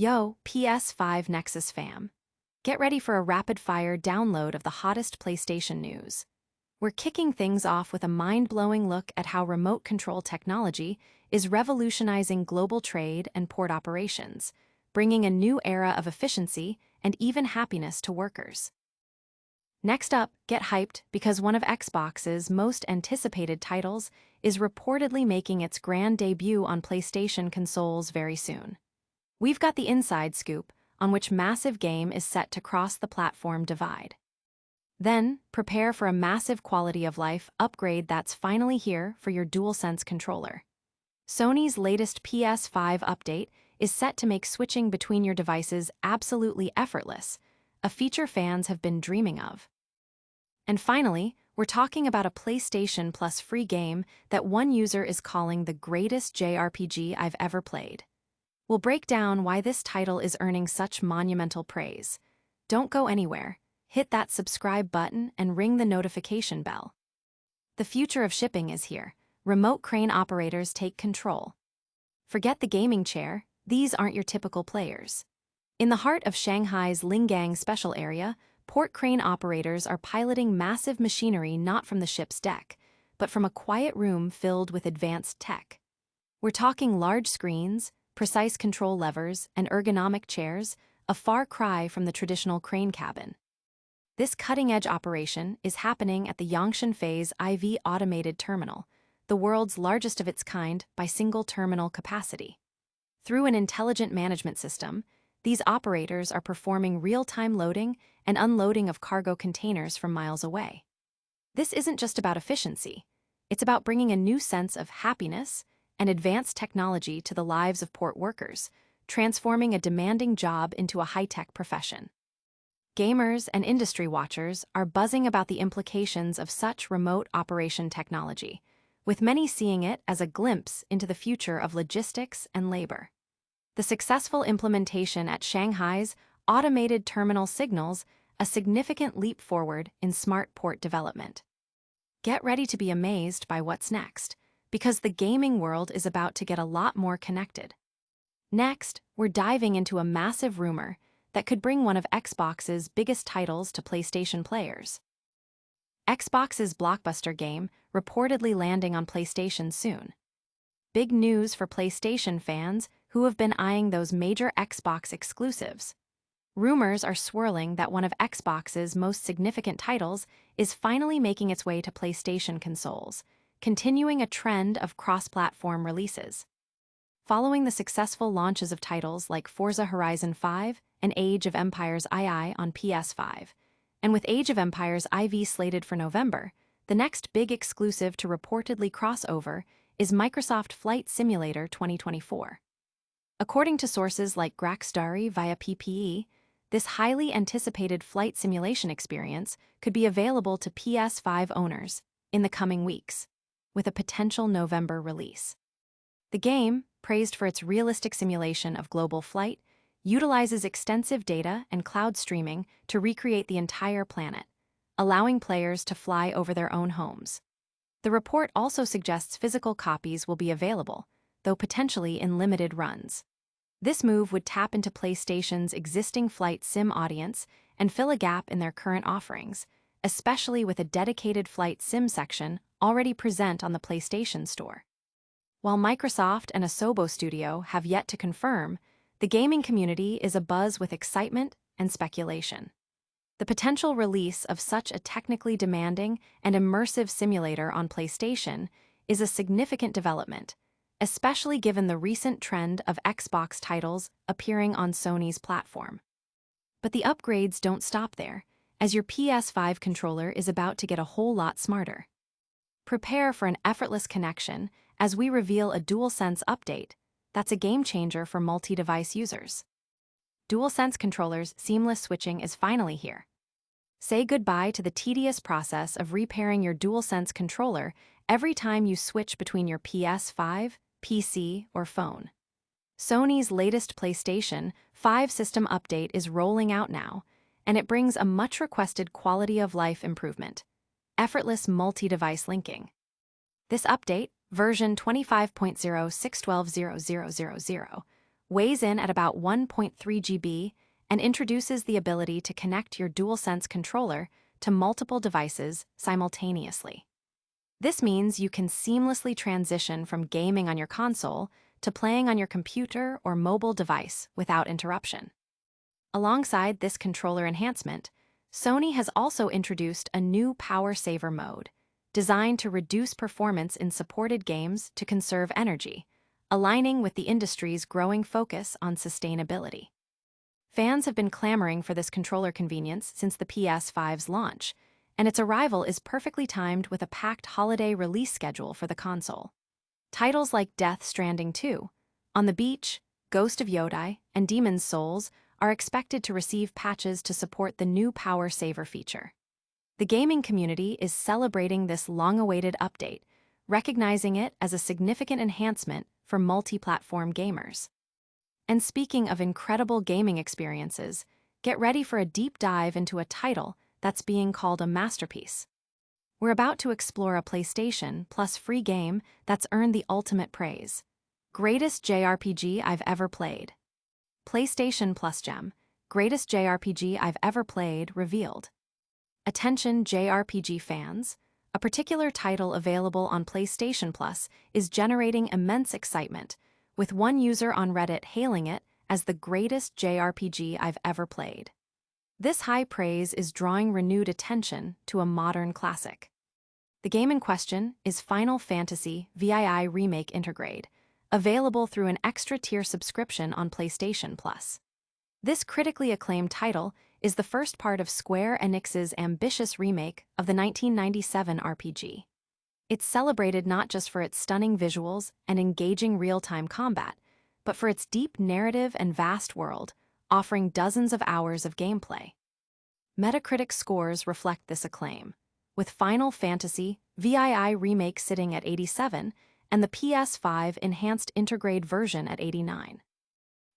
Yo, PS5 Nexus fam. Get ready for a rapid-fire download of the hottest PlayStation news. We're kicking things off with a mind-blowing look at how remote control technology is revolutionizing global trade and port operations, bringing a new era of efficiency and even happiness to workers. Next up, get hyped because one of Xbox's most anticipated titles is reportedly making its grand debut on PlayStation consoles very soon. We've got the inside scoop on which massive game is set to cross the platform divide. Then, prepare for a massive quality of life upgrade that's finally here for your DualSense controller. Sony's latest PS5 update is set to make switching between your devices absolutely effortless, a feature fans have been dreaming of. And finally, we're talking about a PlayStation Plus free game that one user is calling the greatest JRPG I've ever played. We'll break down why this title is earning such monumental praise. Don't go anywhere. Hit that subscribe button and ring the notification bell. The future of shipping is here. Remote crane operators take control. Forget the gaming chair, these aren't your typical players. In the heart of Shanghai's Lingang special area, port crane operators are piloting massive machinery not from the ship's deck, but from a quiet room filled with advanced tech. We're talking large screens, precise control levers, and ergonomic chairs, a far cry from the traditional crane cabin. This cutting-edge operation is happening at the Yangshan Phase IV Automated Terminal, the world's largest of its kind by single terminal capacity. Through an intelligent management system, these operators are performing real-time loading and unloading of cargo containers from miles away. This isn't just about efficiency, it's about bringing a new sense of happiness and advanced technology to the lives of port workers, transforming a demanding job into a high-tech profession. Gamers and industry watchers are buzzing about the implications of such remote operation technology, with many seeing it as a glimpse into the future of logistics and labor. The successful implementation at Shanghai's automated terminal signals a significant leap forward in smart port development. Get ready to be amazed by what's next, because the gaming world is about to get a lot more connected. Next, we're diving into a massive rumor that could bring one of Xbox's biggest titles to PlayStation players. Xbox's blockbuster game reportedly landing on PlayStation soon. Big news for PlayStation fans who have been eyeing those major Xbox exclusives. Rumors are swirling that one of Xbox's most significant titles is finally making its way to PlayStation consoles, continuing a trend of cross-platform releases. Following the successful launches of titles like Forza Horizon 5 and Age of Empires II on PS5, and with Age of Empires IV slated for November, the next big exclusive to reportedly cross over is Microsoft Flight Simulator 2024. According to sources like Graxdari via PPE, this highly anticipated flight simulation experience could be available to PS5 owners in the coming weeks, with a potential November release. The game, praised for its realistic simulation of global flight, utilizes extensive data and cloud streaming to recreate the entire planet, allowing players to fly over their own homes. The report also suggests physical copies will be available, though potentially in limited runs. This move would tap into PlayStation's existing flight sim audience and fill a gap in their current offerings, especially with a dedicated flight sim section already present on the PlayStation Store. While Microsoft and Asobo Studio have yet to confirm, the gaming community is abuzz with excitement and speculation. The potential release of such a technically demanding and immersive simulator on PlayStation is a significant development, especially given the recent trend of Xbox titles appearing on Sony's platform. But the upgrades don't stop there, as your PS5 controller is about to get a whole lot smarter. Prepare for an effortless connection as we reveal a DualSense update that's a game-changer for multi-device users. DualSense controllers' seamless switching is finally here. Say goodbye to the tedious process of repairing your DualSense controller every time you switch between your PS5, PC, or phone. Sony's latest PlayStation 5 system update is rolling out now, and it brings a much-requested quality-of-life improvement: effortless multi-device linking. This update, version 25.0.612.0.0.0.0, weighs in at about 1.3 GB, and introduces the ability to connect your DualSense controller to multiple devices simultaneously. This means you can seamlessly transition from gaming on your console to playing on your computer or mobile device without interruption. Alongside this controller enhancement, Sony has also introduced a new power saver mode, designed to reduce performance in supported games to conserve energy, aligning with the industry's growing focus on sustainability. Fans have been clamoring for this controller convenience since the PS5's launch, and its arrival is perfectly timed with a packed holiday release schedule for the console. Titles like Death Stranding 2, On the Beach, Ghost of Yodai, and Demon's Souls are expected to receive patches to support the new Power Saver feature. The gaming community is celebrating this long-awaited update, recognizing it as a significant enhancement for multi-platform gamers. And speaking of incredible gaming experiences, get ready for a deep dive into a title that's being called a masterpiece. We're about to explore a PlayStation Plus free game that's earned the ultimate praise. Greatest JRPG I've ever played. PlayStation Plus Gem, Greatest JRPG I've ever played revealed. Attention JRPG fans, a particular title available on PlayStation Plus is generating immense excitement, with one user on Reddit hailing it as the greatest JRPG I've ever played. This high praise is drawing renewed attention to a modern classic. The game in question is Final Fantasy VII Remake Intergrade, available through an extra-tier subscription on PlayStation Plus. This critically acclaimed title is the first part of Square Enix's ambitious remake of the 1997 RPG. It's celebrated not just for its stunning visuals and engaging real-time combat, but for its deep narrative and vast world, offering dozens of hours of gameplay. Metacritic scores reflect this acclaim, with Final Fantasy VII Remake sitting at 87 and the PS5 enhanced Intergrade version at 89.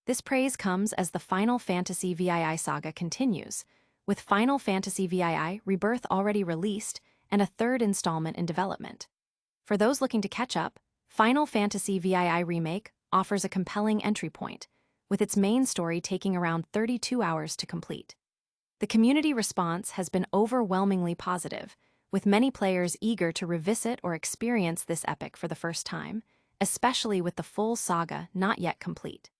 This praise comes as the Final Fantasy VII saga continues, with Final Fantasy VII Rebirth already released and a third installment in development. For those looking to catch up, Final Fantasy VII Remake offers a compelling entry point, with its main story taking around 32 hours to complete. The community response has been overwhelmingly positive, with many players eager to revisit or experience this epic for the first time, especially with the full saga not yet complete.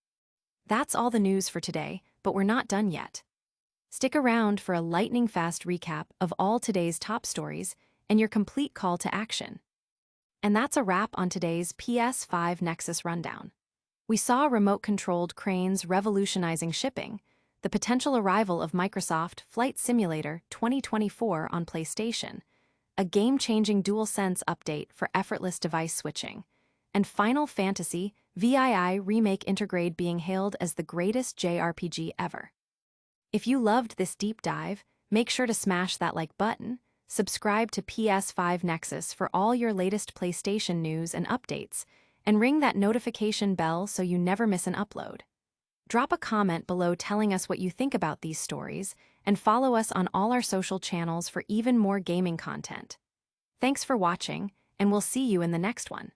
That's all the news for today, but we're not done yet. Stick around for a lightning-fast recap of all today's top stories and your complete call to action. And that's a wrap on today's PS5 Nexus Rundown. We saw remote-controlled cranes revolutionizing shipping, the potential arrival of Microsoft Flight Simulator 2024 on PlayStation, a game-changing DualSense update for effortless device switching, and Final Fantasy VII Remake Intergrade being hailed as the greatest JRPG ever. If you loved this deep dive, make sure to smash that like button, subscribe to PS5 Nexus for all your latest PlayStation news and updates, and ring that notification bell so you never miss an upload. Drop a comment below telling us what you think about these stories, and follow us on all our social channels for even more gaming content. Thanks for watching, and we'll see you in the next one.